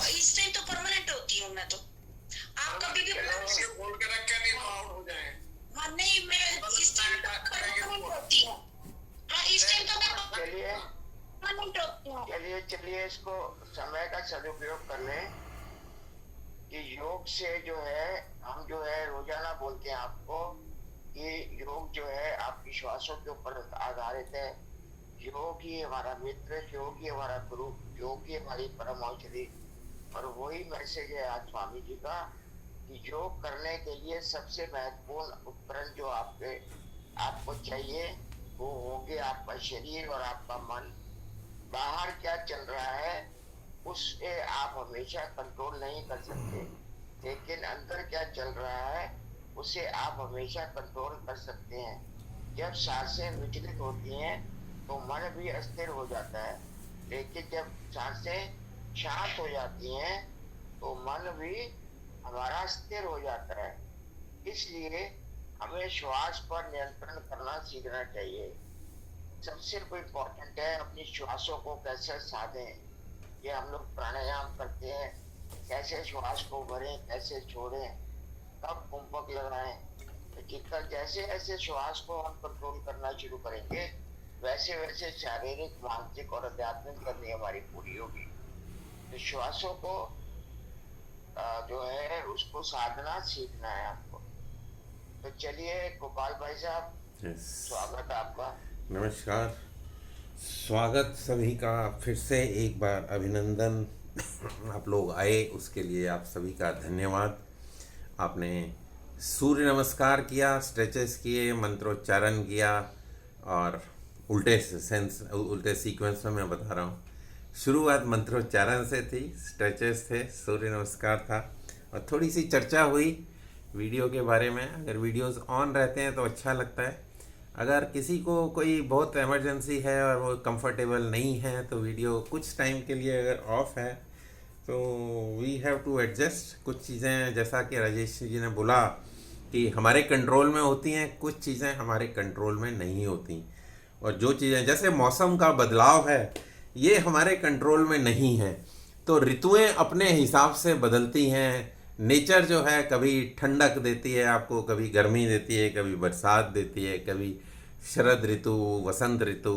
इस टाइम तो परमानेंट होती हूँ मैं तो। आप कभी भी बोल के रख के नहीं आउट हो जाए। हाँ नहीं, मैं इस टाइम तो परमानेंट होती हूँ। हाँ इस टाइम तो मैं चलिए परमानेंट होती हूँ। चलिए चलिए इसको समय का सदुपयोग कर लें कि योग से जो है हम जो है रोजाना बोलते हैं आपको कि योग जो है आपकी श्वासों के ऊपर आधारित है। योग ही हमारा मित्र, योग ही हमारा गुरु, योग ही हमारी परम औषधि। और वही मैसेज है आज स्वामी जी का कि योग करने के लिए सबसे महत्वपूर्ण उपकरण जो आपको चाहिए वो होंगे आपका शरीर और आपका मन। बाहर क्या चल रहा है उसे आप हमेशा कंट्रोल नहीं कर सकते, लेकिन अंदर क्या चल रहा है उसे आप हमेशा कंट्रोल कर सकते हैं। जब सांसें विचलित होती हैं तो मन भी अस्थिर हो जाता है, लेकिन जब सांसें शांत हो जाती हैं तो मन भी हमारा स्थिर हो जाता है। इसलिए हमें श्वास पर नियंत्रण करना सीखना चाहिए। सबसे इम्पोर्टेंट है अपनी श्वासों को कैसे साधें। ये हम लोग प्राणायाम करते हैं, कैसे श्वास को भरें कैसे छोड़ें, कब कुंभक लगाएं। तो जितना जैसे ऐसे श्वास को हम कंट्रोल करना शुरू करेंगे वैसे वैसे शारीरिक, मानसिक और आध्यात्मिक करनी हमारी पूरी होगी। तो श्वासों को जो है उसको साधना सीखना है आपको। तो चलिए गोपाल भाई साहब, स्वागत है आपका। नमस्कार, स्वागत सभी का फिर से एक बार अभिनंदन। आप लोग आए उसके लिए आप सभी का धन्यवाद। आपने सूर्य नमस्कार किया, स्ट्रेचेस किए, मंत्रोच्चारण किया और उल्टे सीक्वेंस में मैं बता रहा हूँ। शुरुआत मंत्रोच्चारण से थी, स्ट्रेचेस थे, सूर्य नमस्कार था और थोड़ी सी चर्चा हुई वीडियो के बारे में। अगर वीडियोस ऑन रहते हैं तो अच्छा लगता है। अगर किसी को कोई बहुत इमरजेंसी है और वो कंफर्टेबल नहीं है तो वीडियो कुछ टाइम के लिए अगर ऑफ है तो वी हैव टू एडजस्ट। कुछ चीज़ें जैसा कि राजेश जी ने बोला कि हमारे कंट्रोल में होती हैं, कुछ चीज़ें हमारे कंट्रोल में नहीं होती। और जो चीज़ें जैसे मौसम का बदलाव है ये हमारे कंट्रोल में नहीं है। तो ऋतुएं अपने हिसाब से बदलती हैं। नेचर जो है कभी ठंडक देती है आपको, कभी गर्मी देती है, कभी बरसात देती है, कभी शरद ऋतु, वसंत ऋतु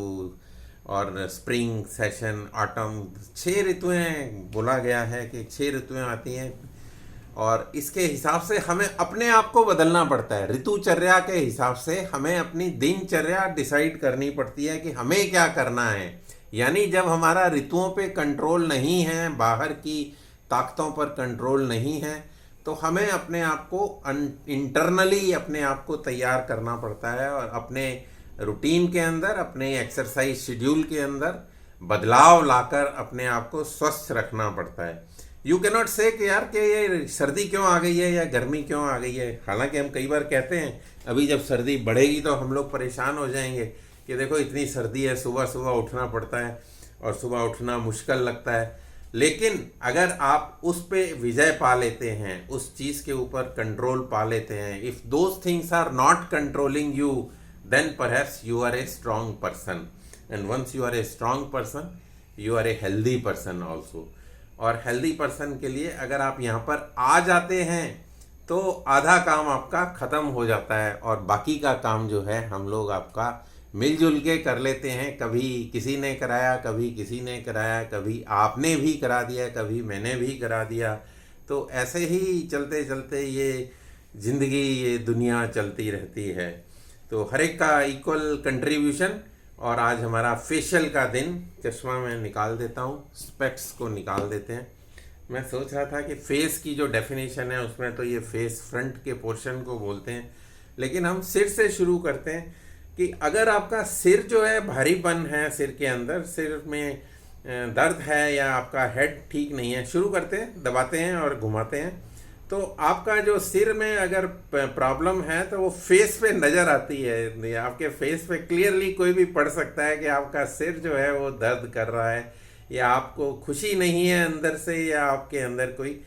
और स्प्रिंग सेशन, ऑटम। 6 ऋतुएं बोला गया है कि 6 ऋतुएं आती हैं और इसके हिसाब से हमें अपने आप को बदलना पड़ता है। ऋतुचर्या के हिसाब से हमें अपनी दिनचर्या डिसाइड करनी पड़ती है कि हमें क्या करना है। यानी जब हमारा ऋतुओं पे कंट्रोल नहीं है, बाहर की ताकतों पर कंट्रोल नहीं है, तो हमें अपने आप को इंटरनली अपने आप को तैयार करना पड़ता है और अपने रूटीन के अंदर, अपने एक्सरसाइज शेड्यूल के अंदर बदलाव लाकर अपने आप को स्वस्थ रखना पड़ता है। यू कैन नॉट से कि यार कि ये सर्दी क्यों आ गई है या गर्मी क्यों आ गई है। हालांकि हम कई बार कहते हैं अभी जब सर्दी बढ़ेगी तो हम लोग परेशान हो जाएंगे कि देखो इतनी सर्दी है, सुबह सुबह उठना पड़ता है और सुबह उठना मुश्किल लगता है। लेकिन अगर आप उस पे विजय पा लेते हैं, उस चीज़ के ऊपर कंट्रोल पा लेते हैं, if those things are not controlling you then perhaps you are a strong person, and once you are a strong person you are a healthy person also. और हेल्दी पर्सन के लिए अगर आप यहाँ पर आ जाते हैं तो आधा काम आपका ख़त्म हो जाता है और बाकी का काम जो है हम लोग आपका मिलजुल के कर लेते हैं। कभी किसी ने कराया, कभी किसी ने कराया, कभी आपने भी करा दिया, कभी मैंने भी करा दिया। तो ऐसे ही चलते चलते ये ज़िंदगी, ये दुनिया चलती रहती है। तो हर एक का इक्वल कंट्रीब्यूशन। और आज हमारा फेशियल का दिन। चश्मा मैं निकाल देता हूँ, स्पेक्स को निकाल देते हैं। मैं सोच रहा था कि फेस की जो डेफिनेशन है उसमें तो ये फेस फ्रंट के पोर्शन को बोलते हैं, लेकिन हम सिर से शुरू करते हैं कि अगर आपका सिर जो है भारीपन है, सिर के अंदर, सिर में दर्द है या आपका हेड ठीक नहीं है, शुरू करते हैं, दबाते हैं और घुमाते हैं। तो आपका जो सिर में अगर प्रॉब्लम है तो वो फेस पे नज़र आती है। आपके फेस पे क्लियरली कोई भी पढ़ सकता है कि आपका सिर जो है वो दर्द कर रहा है या आपको खुशी नहीं है अंदर से, या आपके अंदर कोई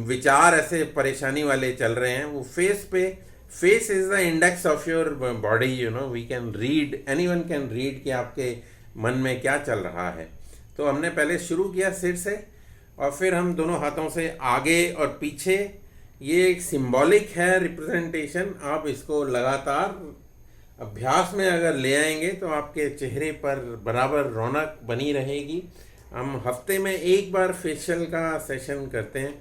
विचार ऐसे परेशानी वाले चल रहे हैं। वो फेस पे, face is the index of your body, you know, we can read, anyone can read कि आपके मन में क्या चल रहा है। तो हमने पहले शुरू किया सिर से और फिर हम दोनों हाथों से आगे और पीछे, ये एक सिंबॉलिक है रिप्रेजेंटेशन। आप इसको लगातार अभ्यास में अगर ले आएंगे तो आपके चेहरे पर बराबर रौनक बनी रहेगी। हम हफ्ते में एक बार फेशियल का सेशन करते हैं।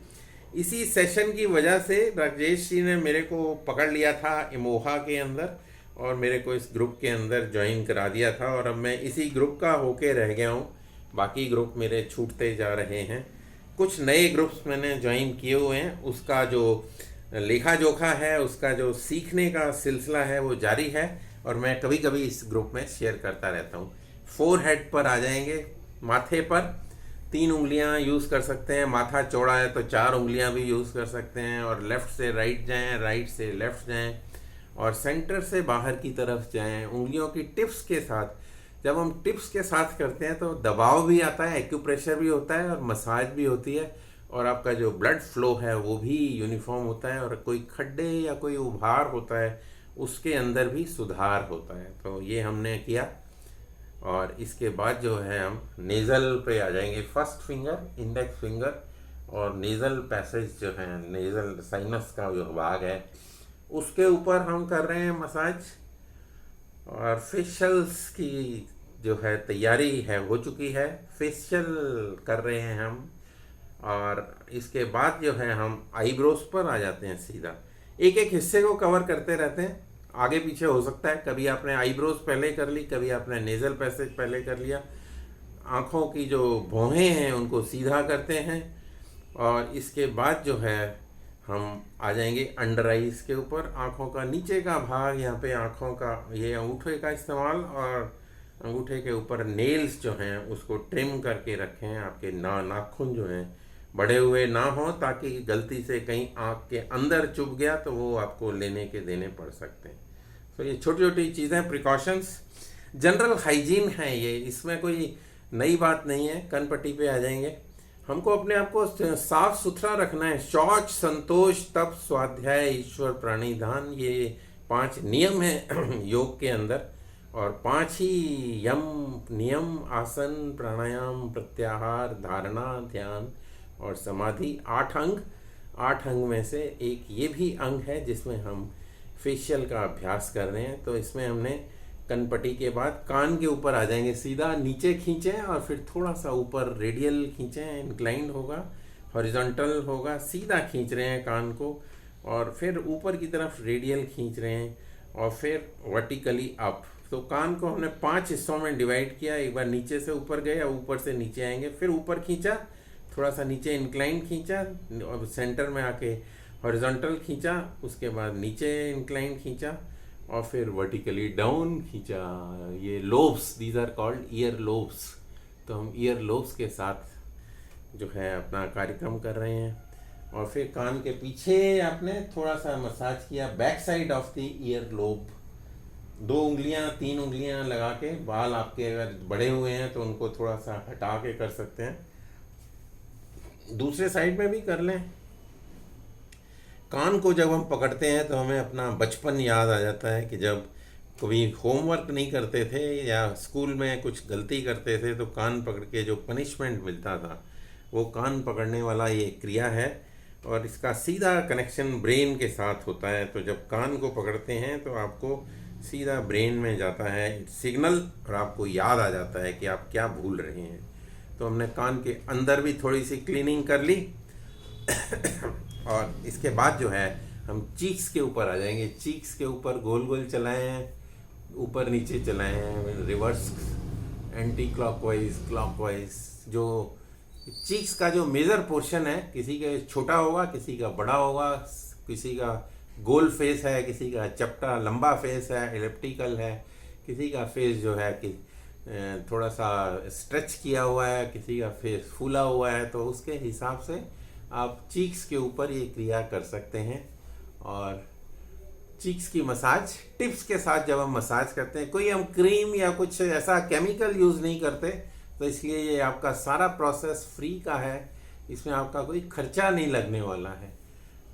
इसी सेशन की वजह से राजेश जी ने मेरे को पकड़ लिया था इमोहा के अंदर और मेरे को इस ग्रुप के अंदर ज्वाइन करा दिया था, और अब मैं इसी ग्रुप का होके रह गया हूँ। बाकी ग्रुप मेरे छूटते जा रहे हैं। कुछ नए ग्रुप्स मैंने ज्वाइन किए हुए हैं, उसका जो लेखा जोखा है, उसका जो सीखने का सिलसिला है वो जारी है, और मैं कभी कभी इस ग्रुप में शेयर करता रहता हूँ। फोरहेड पर आ जाएंगे, माथे पर 3 उंगलियां यूज़ कर सकते हैं। माथा चौड़ा है तो 4 उंगलियां भी यूज़ कर सकते हैं, और लेफ़्ट से राइट जाएं, राइट से लेफ़्ट जाएं, और सेंटर से बाहर की तरफ जाएं उंगलियों की टिप्स के साथ। जब हम टिप्स के साथ करते हैं तो दबाव भी आता है, एक्यूप्रेशर भी होता है, और मसाज भी होती है, और आपका जो ब्लड फ्लो है वो भी यूनिफॉर्म होता है, और कोई खड्डे या कोई उभार होता है उसके अंदर भी सुधार होता है। तो ये हमने किया, और इसके बाद जो है हम नेज़ल पे आ जाएंगे। फर्स्ट फिंगर, इंडेक्स फिंगर और नेज़ल पैसेज जो है, नेज़ल साइनस का जो भाग है उसके ऊपर हम कर रहे हैं मसाज। और फेशियल्स की जो है तैयारी है हो चुकी है, फेशियल कर रहे हैं हम। और इसके बाद जो है हम आईब्रोज पर आ जाते हैं सीधा। एक एक हिस्से को कवर करते रहते हैं, आगे पीछे हो सकता है। कभी आपने आईब्रोज पहले कर ली, कभी आपने नेज़ल पैसेज पहले कर लिया। आँखों की जो भौहें हैं उनको सीधा करते हैं, और इसके बाद जो है हम आ जाएंगे अंडर आइज के ऊपर। आँखों का नीचे का भाग, यहाँ पे आँखों का ये अंगूठे का इस्तेमाल, और अंगूठे के ऊपर नेल्स जो हैं उसको ट्रिम करके रखें। आपके नाखून जो हैं बड़े हुए ना हो, ताकि गलती से कहीं आँख के अंदर चुभ गया तो वो आपको लेने के देने पड़ सकते हैं। तो ये छोटी छोटी चीज़ें, प्रिकॉशंस, जनरल हाइजीन है ये, इसमें कोई नई बात नहीं है। कन पट्टी पे आ जाएंगे। हमको अपने आप को साफ सुथरा रखना है। शौच, संतोष, तप, स्वाध्याय, ईश्वर, प्राणिधान, ये 5 नियम हैं योग के अंदर, और 5 ही यम नियम, आसन, प्राणायाम, प्रत्याहार, धारणा, ध्यान और समाधि। 8 अंग। 8 अंग में से एक ये भी अंग है जिसमें हम फेशियल का अभ्यास कर रहे हैं। तो इसमें हमने कनपट्टी के बाद कान के ऊपर आ जाएंगे, सीधा नीचे खींचें और फिर थोड़ा सा ऊपर रेडियल खींचें, इंक्लाइंड होगा, हॉरिजॉन्टल होगा, सीधा खींच रहे हैं कान को, और फिर ऊपर की तरफ रेडियल खींच रहे हैं, और फिर वर्टिकली अप। तो कान को हमने 5 हिस्सों में डिवाइड किया। एक बार नीचे से ऊपर गए, ऊपर से नीचे आएंगे, फिर ऊपर खींचा, थोड़ा सा नीचे इंक्लाइन खींचा, और सेंटर में आके हॉरिजॉन्टल खींचा, उसके बाद नीचे इंक्लाइन खींचा, और फिर वर्टिकली डाउन खींचा। ये lobes, these are called ear lobes. तो हम ईयर लोब्स के साथ जो है अपना कार्यक्रम कर रहे हैं। और फिर कान के पीछे आपने थोड़ा सा मसाज किया, back side of the ear lobe. 2 उंगलियां 3 उंगलियां लगा के, बाल आपके अगर बड़े हुए हैं तो उनको थोड़ा सा हटा के कर सकते हैं, दूसरे साइड में भी कर लें। कान को जब हम पकड़ते हैं तो हमें अपना बचपन याद आ जाता है कि जब कभी होमवर्क नहीं करते थे या स्कूल में कुछ गलती करते थे तो कान पकड़ के जो पनिशमेंट मिलता था, वो कान पकड़ने वाला ये क्रिया है, और इसका सीधा कनेक्शन ब्रेन के साथ होता है। तो जब कान को पकड़ते हैं तो आपको सीधा ब्रेन में जाता है सिग्नल, और आपको याद आ जाता है कि आप क्या भूल रहे हैं। तो हमने कान के अंदर भी थोड़ी सी क्लीनिंग कर ली और इसके बाद जो है हम चीक्स के ऊपर आ जाएंगे। चीक्स के ऊपर गोल गोल चलाएं, ऊपर नीचे चलाएं, रिवर्स, एंटी क्लॉकवाइज, क्लॉकवाइज। जो चीक्स का जो मेजर पोर्शन है, किसी का छोटा होगा, किसी का बड़ा होगा, किसी का गोल फेस है, किसी का चपटा लंबा फेस है, एलिप्टिकल है, किसी का फेस जो है कि थोड़ा सा स्ट्रेच किया हुआ है, किसी का फेस फूला हुआ है। तो उसके हिसाब से आप चीक्स के ऊपर ये क्रिया कर सकते हैं। और चीक्स की मसाज टिप्स के साथ जब हम मसाज करते हैं, कोई हम क्रीम या कुछ ऐसा केमिकल यूज़ नहीं करते, तो इसलिए ये आपका सारा प्रोसेस फ्री का है, इसमें आपका कोई खर्चा नहीं लगने वाला है।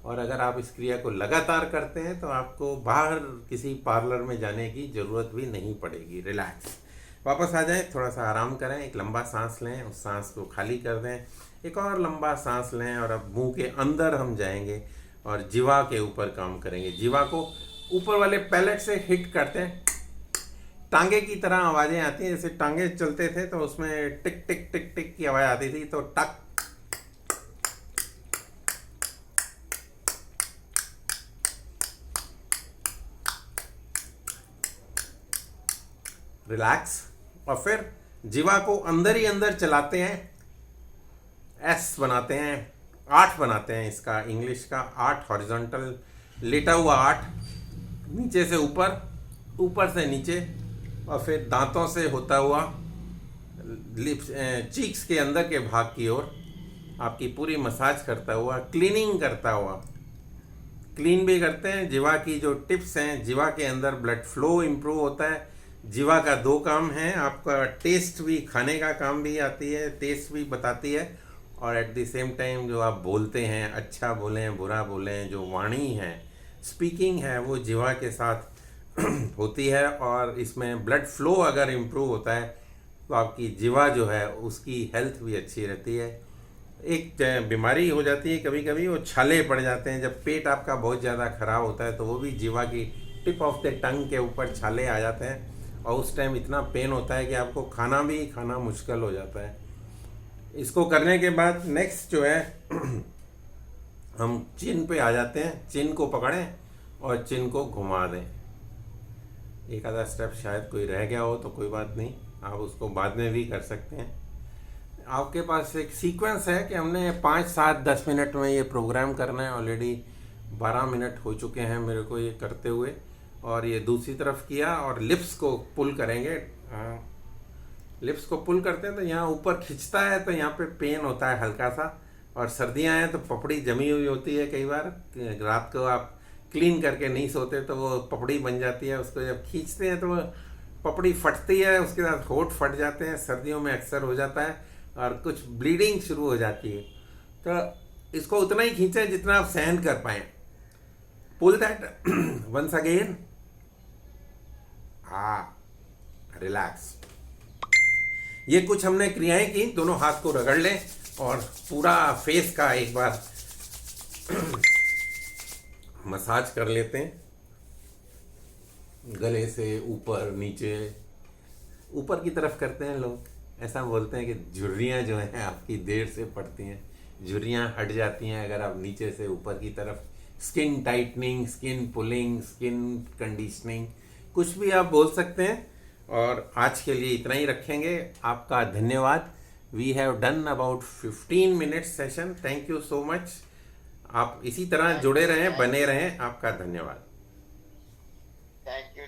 और अगर आप इस क्रिया को लगातार करते हैं तो आपको बाहर किसी पार्लर में जाने की ज़रूरत भी नहीं पड़ेगी। रिलैक्स, वापस आ जाएं, थोड़ा सा आराम करें, एक लंबा सांस लें, उस सांस को खाली कर दें, एक और लंबा सांस लें और अब मुंह के अंदर हम जाएंगे और जीवा के ऊपर काम करेंगे। जीवा को ऊपर वाले पैलेट से हिट करते हैं, टांगे की तरह आवाज़ें आती हैं, जैसे टांगे चलते थे तो उसमें टिक टिक टिक टिक की आवाज़ आती थी, तो टक रिलैक्स। और फिर जीवा को अंदर ही अंदर चलाते हैं, एस बनाते हैं, 8 बनाते हैं इसका इंग्लिश का 8 हॉरिजॉन्टल लेटा हुआ 8, नीचे से ऊपर, ऊपर से नीचे, और फिर दांतों से होता हुआ लिप्स चीक्स के अंदर के भाग की ओर आपकी पूरी मसाज करता हुआ, क्लीनिंग करता हुआ। क्लीन भी करते हैं। जीवा की जो टिप्स हैं, जीवा के अंदर ब्लड फ्लो इम्प्रूव होता है। जीवा का 2 काम है, आपका टेस्ट भी, खाने का काम भी आती है, टेस्ट भी बताती है, और एट द सेम टाइम जो आप बोलते हैं, अच्छा बोलें बुरा बोलें, जो वाणी है, स्पीकिंग है, वो जीवा के साथ होती है। और इसमें ब्लड फ्लो अगर इम्प्रूव होता है तो आपकी जीवा जो है उसकी हेल्थ भी अच्छी रहती है। एक बीमारी हो जाती है कभी कभी, वो छाले पड़ जाते हैं, जब पेट आपका बहुत ज़्यादा ख़राब होता है तो वो भी जीवा की टिप ऑफ द टंग के ऊपर छाले आ जाते हैं, और उस टाइम इतना पेन होता है कि आपको खाना मुश्किल हो जाता है। इसको करने के बाद नेक्स्ट जो है हम चिन पे आ जाते हैं। चिन को पकड़ें और चिन को घुमा दें। एक आधा स्टेप शायद कोई रह गया हो तो कोई बात नहीं, आप उसको बाद में भी कर सकते हैं। आपके पास एक सीक्वेंस है कि हमने 5, 7, 10 मिनट में ये प्रोग्राम करना है। ऑलरेडी 12 मिनट हो चुके हैं मेरे को ये करते हुए, और ये दूसरी तरफ किया, और लिप्स को पुल करेंगे। लिप्स को पुल करते हैं तो यहाँ ऊपर खिंचता है तो यहाँ पे पेन होता है हल्का सा, और सर्दियाँ हैं तो पपड़ी जमी हुई होती है। कई बार रात को आप क्लीन करके नहीं सोते तो वो पपड़ी बन जाती है, उसको जब खींचते हैं तो वो पपड़ी फटती है, उसके साथ होंठ फट जाते हैं। सर्दियों में अक्सर हो जाता है और कुछ ब्लीडिंग शुरू हो जाती है। तो इसको उतना ही खींचें जितना आप सहन कर पाएँ। Pull that once again, relax. ये कुछ हमने क्रियाएं की, दोनों हाथ को रगड़ लें और पूरा फेस का एक बार मसाज कर लेते हैं। गले से ऊपर नीचे, ऊपर की तरफ करते हैं लोग, ऐसा बोलते हैं कि झुर्रियाँ जो हैं आपकी देर से पड़ती हैं, झुर्रियाँ हट जाती हैं अगर आप नीचे से ऊपर की तरफ। Skin tightening, skin pulling, skin conditioning, कुछ भी आप बोल सकते हैं। और आज के लिए इतना ही रखेंगे। आपका धन्यवाद। We have done about 15 minutes session. Thank you so much. आप इसी तरह जुड़े रहें, बने रहें। आपका धन्यवाद। Thank you.